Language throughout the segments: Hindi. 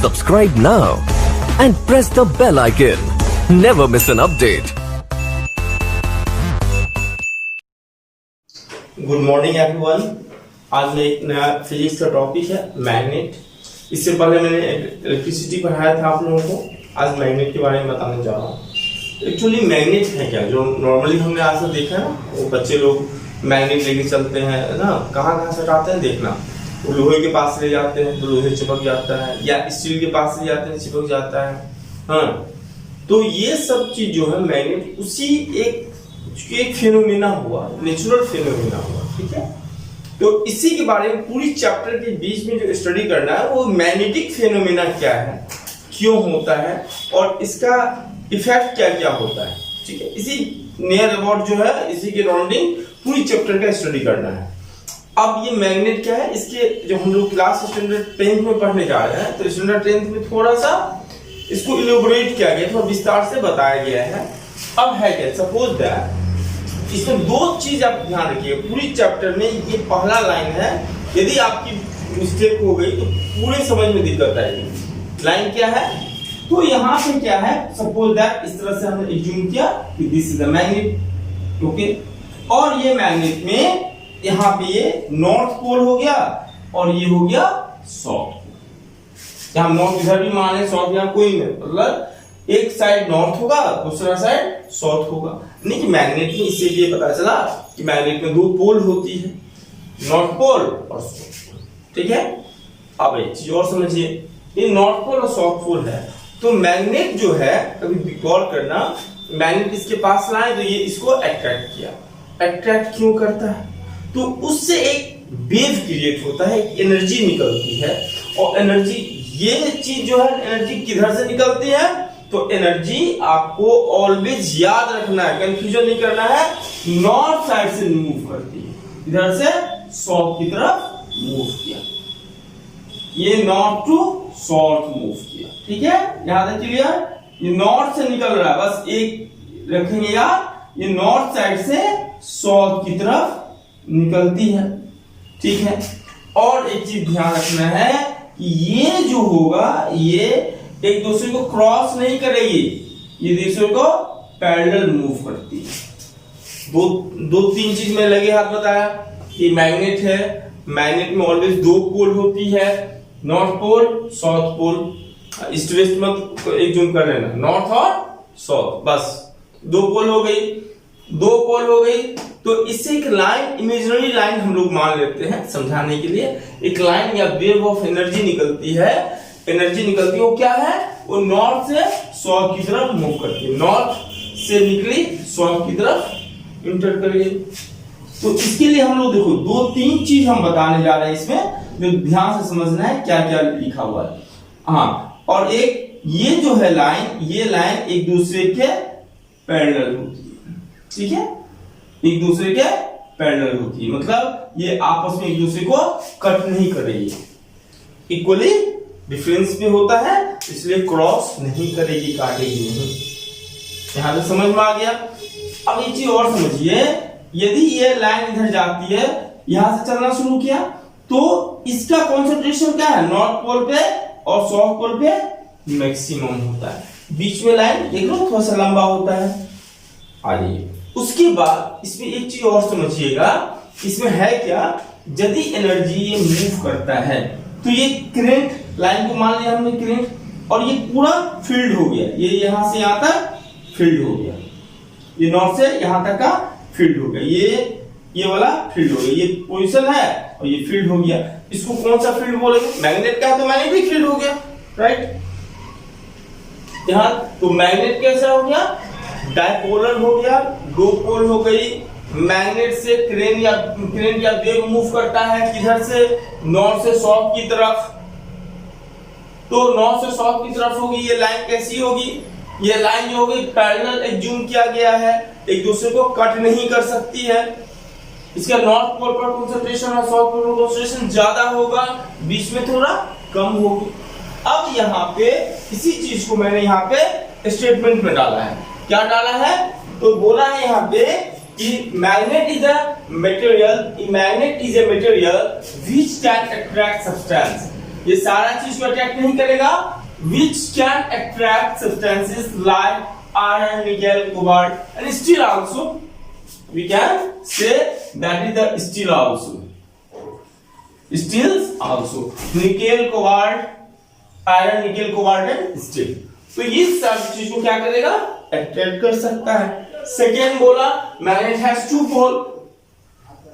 Subscribe now and press the bell icon. Never miss an update. Good morning everyone. आज मैं एक नया फिजिक्स का टॉपिक है मैग्नेट। इससे पहले मैंने इलेक्ट्रिसिटी पढ़ाया था आप लोगों को। आज मैग्नेट के बारे में बताने जा रहा हूँ। एक्चुअली मैग्नेट है क्या, जो नॉर्मली हमने आज तक देखा है ना, वो बच्चे लोग मैग्नेट लेके चलते हैं ना, कहाँ से हटाते हैं देखना। वो लोहे के पास ले जाते हैं तो लोहे चिपक जाता है, या स्टील के पास ले जाते हैं चिपक जाता है। हाँ, तो ये सब चीज जो है मैग्नेट उसी एक फिनोमेना हुआ, नेचुरल फिनोमेना हुआ। ठीक है, तो इसी के बारे में पूरी चैप्टर के बीच में जो स्टडी करना है वो मैग्नेटिक फिनोमेना क्या है, क्यों होता है और इसका इफेक्ट क्या क्या होता है। ठीक है, इसी नियर अबाउट जो है इसी के राउंडिंग पूरी चैप्टर का स्टडी करना है। अब ये मैग्नेट क्या है, इसके जो हम लोग क्लास स्टैंडर्ड 10th में पढ़ने जा रहे हैं, तो स्टैंडर्ड 10th में थोड़ा सा इसको इलेबोरेट किया गया, थोड़ा विस्तार से बताया गया है। अब है क्या, सपोज दैट इसमें दो चीज आप ध्यान रखिए पूरी चैप्टर में। ये पहला लाइन है, यदि आपकी मिस्टेक हो गई तो पूरे समझ में दिक्कत आएगी। लाइन क्या है, तो यहाँ पे क्या है, सपोज दैट इस तरह से हमने एज्यूम किया कि this is the magnet. Okay, और ये मैग्नेट में यहाँ पे ये नॉर्थ पोल हो गया और ये हो गया साउथ पोल। यहाँ नॉर्थ इधर भी मान है, साउथ यहाँ कोई नहीं, मतलब एक साइड नॉर्थ होगा दूसरा साइड साउथ होगा। नहीं कि मैग्नेट में इससे ये पता चला कि मैग्नेट में दो पोल होती है, नॉर्थ पोल और साउथ पोल। ठीक है, अब एक चीज और समझिए, ये नॉर्थ पोल और साउथ पोल है, तो मैग्नेट जो है, कभी गौर करना, मैग्नेट इसके पास लाए तो ये इसको अट्रैक्ट किया। अट्रैक्ट क्यों करता है, तो उससे एक वेव क्रिएट होता है, एक एनर्जी निकलती है। और एनर्जी, ये चीज जो है एनर्जी किधर से निकलती है, तो एनर्जी आपको ऑलवेज याद रखना है, कंफ्यूजन नहीं करना है, नॉर्थ साइड से मूव करती है, इधर से साउथ की तरफ मूव किया, ये नॉर्थ टू साउथ मूव किया। ठीक है, यहां तक क्लियर। ये नॉर्थ से निकल रहा है, बस एक रखेंगे यार, ये नॉर्थ साइड से साउथ की तरफ निकलती है। ठीक है, और एक चीज ध्यान रखना है कि ये जो होगा ये एक दूसरे को क्रॉस नहीं करेगी, ये दूसरे को पैरेलल मूव करती है। दो तीन चीज में लगे हाथ बताया कि मैग्नेट है, मैग्नेट में ऑलवेज दो पोल होती है, north pole south pole. East west मत एक जूम कर लेना, नॉर्थ और साउथ, बस दो पोल हो गई, दो पोल हो गई। तो इससे एक लाइन, इमेजिनरी लाइन हम लोग मान लेते हैं समझाने के लिए, एक लाइन या वेव ऑफ एनर्जी निकलती है। एनर्जी निकलती है, वो क्या है, वो नॉर्थ से साउथ की तरफ मूव करती है, नॉर्थ से निकली साउथ की तरफ इंटर कर गई। तो इसके लिए हम लोग देखो दो तीन चीज हम बताने जा रहे हैं इसमें, जो ध्यान से समझना है क्या क्या लिखा हुआ है। हाँ, और एक ये जो है लाइन, ये लाइन एक दूसरे के पैरेलल होती है। ठीक है, एक दूसरे के पैरेलल होती है, मतलब ये आपस में एक दूसरे को कट नहीं करेगी, इक्वली डिफरेंस में होता है, इसलिए क्रॉस नहीं करेगी, काटेगी नहीं। यहां तक समझ में आ गया। अब एक चीज और समझिए, यदि ये लाइन इधर जाती है, यहां से चलना शुरू किया, तो इसका कॉन्सेंट्रेशन क्या है, नॉर्थ पोल पे और साउथ पोल पे मैक्सिमम होता है। बीच में लाइन देख लो थोड़ा सा लंबा होता है। आइए, उसके बाद इसमें एक चीज और समझिएगा, इसमें है क्या, यदि एनर्जी ये मूव करता है तो ये करंट, लाइन को मान लिया हमने करंट, और ये पूरा फील्ड हो गया, ये यहां से यहां तक फील्ड हो गया, ये नॉर्थ से यहां तक का फील्ड हो गया, ये वाला फील्ड हो गया, ये पोजीशन है और ये फील्ड हो गया। इसको कौन सा फील्ड बोलेंगे, मैग्नेट का है तो मैग्नेटिक फील्ड हो गया, राइट। यहां तो मैग्नेट कैसा हो गया, डायपोलर हो गया, दो पोल हो गई। मैग्नेट से करंट या वेव मूव करता है किधर से, नॉर्थ से साउथ की तरफ, तो नॉर्थ से साउथ की तरफ होगी। ये लाइन कैसी होगी, ये लाइन जो होगी पैरेलल एज्यूम किया गया है, एक दूसरे को कट नहीं कर सकती है। इसका नॉर्थ पोल पर कंसंट्रेशन और साउथ पोल पर कंसंट्रेशन ज्यादा होगा, बीच में थोड़ा कम होगी। अब यहाँ पे इसी चीज को मैंने यहाँ पे स्टेटमेंट में डाला है, क्या डाला है, तो बोला है यहाँ पे कि magnet is a material which can attract substance। ये सारा चीज को अट्रैक्ट नहीं करेगा। Which can attract substances like iron, nickel, cobalt and steel also. We can say that is the steel also, steels also, nickel, cobalt, iron, nickel, cobalt and steel. तो ये सब चीज को क्या करेगा, अट्रैक्ट कर सकता है। सेकेंड बोला मैग्नेट हैज टू पोल।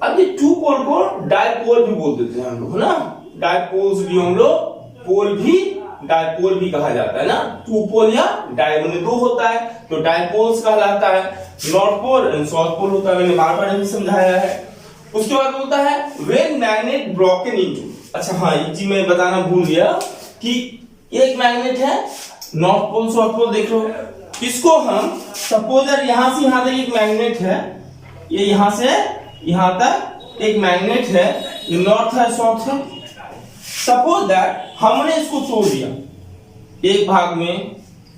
अब ये टू पोल को डायपोल भी बोल देते हैं हम लोग, है ना। डायपोल्स भी हम लोग, पोल भी डायपोल भी कहा जाता है ना। टू पोल या डायमंड दो होता है तो डायपोल्स कहलाता है। North pole and south pole होता है, मैंने बार बार भी समझाया है। उसके बाद होता है व्हेन मैग्नेट ब्रोकन इनटू। अच्छा हाँ, एक चीज मैं बताना भूल गया कि एक मैग्नेट है, नॉर्थ पोल साउथ पोल देख लो। इसको हम सपोज यहां से यहां तक एक मैग्नेट है, ये यहां से यहां तक एक मैग्नेट है, ये नॉर्थ है साउथ है। सपोज दैट हमने इसको तोड़ दिया, एक भाग में,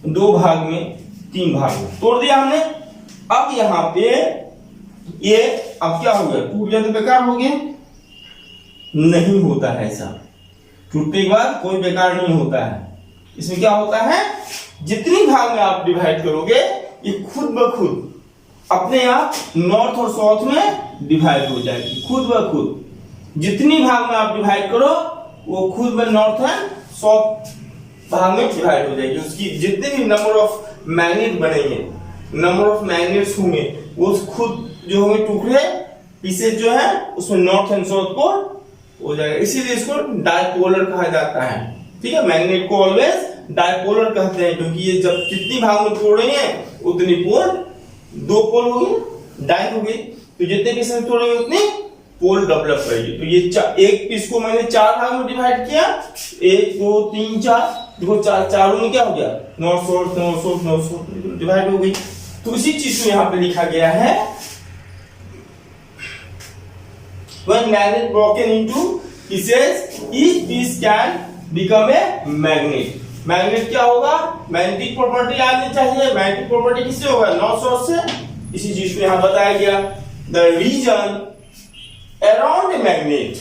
दो भाग में, तीन भाग में तोड़ दिया हमने। अब यहां पे ये अब क्या हो गया, टूट गया तो बेकार हो गया? नहीं होता है ऐसा, टूटने के बाद कोई बेकार नहीं होता है। इसमें क्या होता है, जितनी भाग में आप डिवाइड करोगे ये खुद ब खुद अपने आप नॉर्थ और साउथ में डिवाइड हो जाएगी, खुद ब खुद। जितनी भाग में आप डिवाइड करो वो खुद ब नॉर्थ एंड साउथ भाग में डिवाइड हो जाएगी। उसकी जितने भी नंबर ऑफ मैग्नेट बनेंगे, नंबर ऑफ मैग्नेट्स होंगे, वो खुद जो होंगे टुकड़े पीसेज जो है उसमें नॉर्थ एंड साउथ को हो जाएगा। इसीलिए इसको डायपोलर कहा जाता है। ठीक है, मैग्नेट को ऑलवेज डायपोलर कहते हैं, क्योंकि ये जब जितनी भाग में तोड़ेंगे उतनी पोल, दो पोल होगी, डाई होगी, तो जितने पीस में तोड़ेंगे उतनी पोल डेवलप करेगी। तो ये एक पीस को मैंने चार भाग में डिवाइड किया, 1 2 3 4, देखो चारों में क्या हो गया, north south north south north south divide हो गई। तो इसी चीज को यहाँ पे लिखा गया है when magnet broken into pieces each piece can become a magnet। Magnet क्या होगा, मैग्नेटिक प्रॉपर्टी आनी चाहिए। मैग्नेटिक प्रॉपर्टी किससे होगा, नॉर्थ साउथ से। इसी चीज को यहां बताया गया। The reason around a magnet,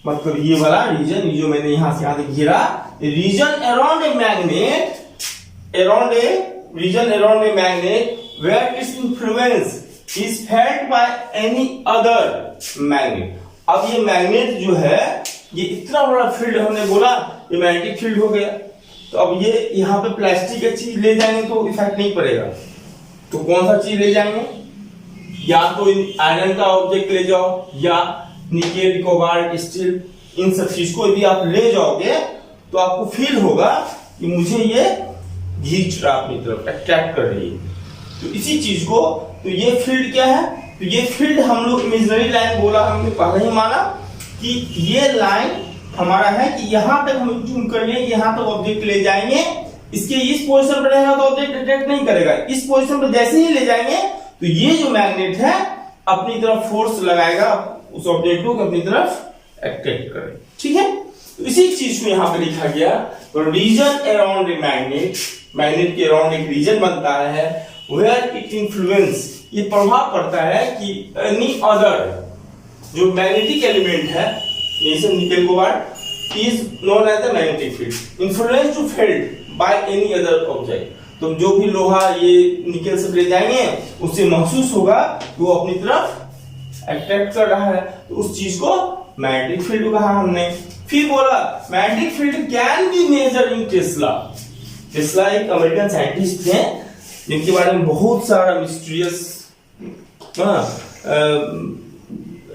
मतलब ये वाला रीजन, ये जो मैंने यहां से यहां तक घेरा, region around a magnet, around a region around a magnet where its influence is felt by any other magnet. अब ये मैग्नेट जो है, ये इतना बड़ा फील्ड हमने बोला, ये मैग्नेटिक फील्ड हो गया। तो अब ये यहाँ पे प्लास्टिक की चीज ले जाएंगे तो इफेक्ट नहीं पड़ेगा, तो कौन सा चीज ले जाएंगे, या तो आयरन का ऑब्जेक्ट ले जाओ, या निकेल, कोबाल्ट, स्टील, इन सब चीज को यदि आप ले जाओगे तो आपको फील होगा कि मुझे ये खींच रहा अपनी तरफ, अट्रैक्ट कर रही है। तो इसी चीज को, तो ये फील्ड क्या है, तो ये फील्ड हम लोग इमेजिनरी लाइन बोला, हमने पहले ही माना कि ये लाइन हमारा है कि यहां तक हम जूम कर लिए, यहां तक ऑब्जेक्ट ले जाएंगे, इसके इस पोजीशन पर रहेगा तो ऑब्जेक्ट अट्रैक्ट नहीं करेगा। इस पोजीशन पर जैसे ही ले जाएंगे तो ये जो मैग्नेट है अपनी तरफ फोर्स लगाएगा उस ऑब्जेक्ट को अपनी तरफ अट्रैक्ट करे। ठीक है, तो इसी चीज को यहां पे लिखा गया। तो reason around a magnet, magnet के अराउंड एक रीजन बनता है वेयर इट इन्फ्लुएंस, ये प्रभाव पड़ता है कि एनी अदर जो मैग्नेटिक एलिमेंट है, जैसे nickel cobalt is known as the magnetic field, influence to field by any other object. तो जो भी लोहा ये निकेल से ले जाएंगे उससे महसूस होगा कि वो अपनी तरफ अट्रैक्ट कर रहा है, तो उस चीज को मैग्नेटिक फील्ड कहा हमने। फिर बोला magnetic field can be measure in tesla. Tesla एक अमेरिकन साइंटिस्ट थे जिनके बारे में बहुत सारा मिस्टीरियस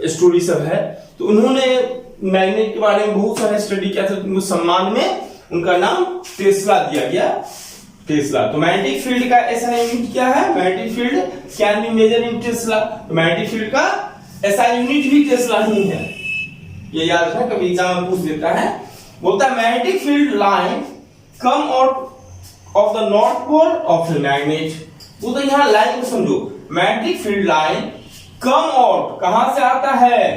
स्टोरी सब है। तो उन्होंने मैग्नेट के बारे में बहुत सारा स्टडी किया था, उनको सम्मान में उनका नाम टेस्ला दिया गया, टेस्ला। तो मैग्नेटिक फील्ड का ऐसा यूनिट क्या है, magnetic field can be measure in tesla. तो मैग्नेटिक फील्ड का ऐसा यूनिट भी टेस्ला ही है, ये याद रखना, कभी एग्जाम में पूछ देता है। बोलता है magnetic field line come out of the north pole of the magnet. वो तो यहाँ लाइन को समझो, magnetic field line come out कहां से आता है,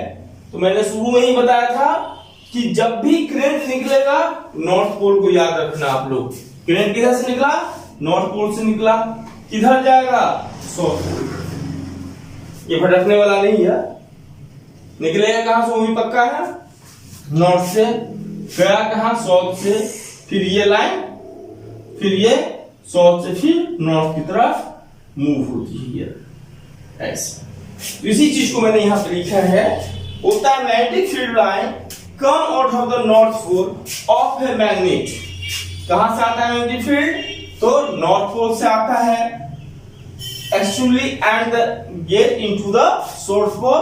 तो मैंने शुरू में ही बताया था कि जब भी करंट निकलेगा नॉर्थ पोल को याद रखना आप लोग। करंट किधर से निकला, नॉर्थ पोल से निकला, किधर जाएगा, साउथ पोल। ये भटकने वाला नहीं है, निकलेगा कहां से वो भी पक्का है, नॉर्थ से। गया कहां, साउथ से, फिर ये लाइन, फिर ये साउथ से फिर नॉर्थ की तरफ मूव होती है ऐसे। इसी चीज को मैंने यहां पे लिखा है, होता है magnetic field line come out of the north pole of a magnet. कहां से आता है मैग्नेटिक फील्ड, तो नॉर्थ पोल से आता है actually, and get into the south pole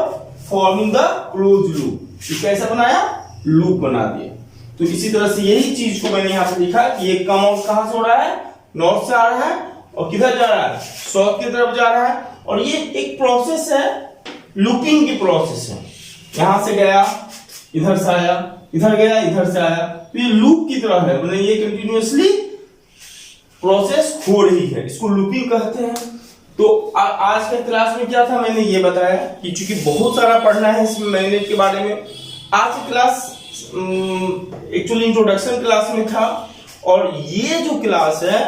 forming the close loop. कैसे बनाया, लूप बना दिया। तो इसी तरह से यही चीज को मैंने यहां पे लिखा कि ये कम आउट कहां से हो रहा है, नॉर्थ से आ रहा है, और किधर जा रहा है, साउथ की तरफ जा रहा है। और ये एक प्रोसेस है, लूपिंग की प्रोसेस है। यहां से गया, इधर से आया, इधर गया, इधर से आया, तो ये लूप की तरह है, मतलब ये कंटिन्यूअसली प्रोसेस हो रही है, इसको लूपिंग कहते हैं। तो आज के क्लास में क्या था, मैंने ये बताया कि चूंकि बहुत सारा पढ़ना है इसमें मैग्नेट के बारे में। आज की क्लास एक्चुअली इंट्रोडक्शन क्लास में था, और ये जो क्लास है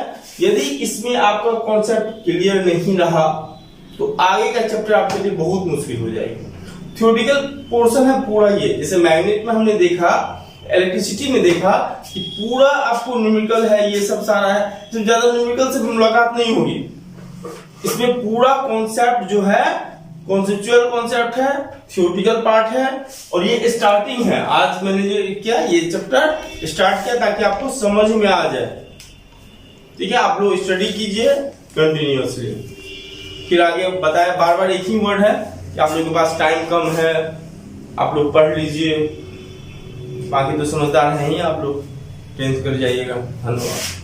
यदि इसमें आपका कॉन्सेप्ट क्लियर नहीं रहा तो आगे का चैप्टर आपके लिए बहुत मुश्किल हो जाएगी। थ्योरेटिकल पोर्शन है पूरा ये, जैसे मैग्नेट में हमने देखा, इलेक्ट्रिसिटी में देखा कि पूरा आपको न्यूमेरिकल है, ये सब सारा है, तो ज्यादा न्यूमेरिकल से मुलाकात नहीं होगी। इसमें पूरा कॉन्सेप्ट जो है कॉन्सेप्चुअल कॉन्सेप्ट है, थ्योरेटिकल पार्ट है, और ये स्टार्टिंग है। आज मैंने जो किया, ये चैप्टर स्टार्ट किया ताकि आपको समझ में आ जाए। ठीक है, आप लोग स्टडी कीजिए कंटिन्यूअसली। फिर आगे बताया, बार बार एक ही वर्ड है कि आप लोगों के पास टाइम कम है, आप लोग पढ़ लीजिए, बाकी तो समझदार हैं ही आप लोग, टेंथ कर जाइएगा। धन्यवाद।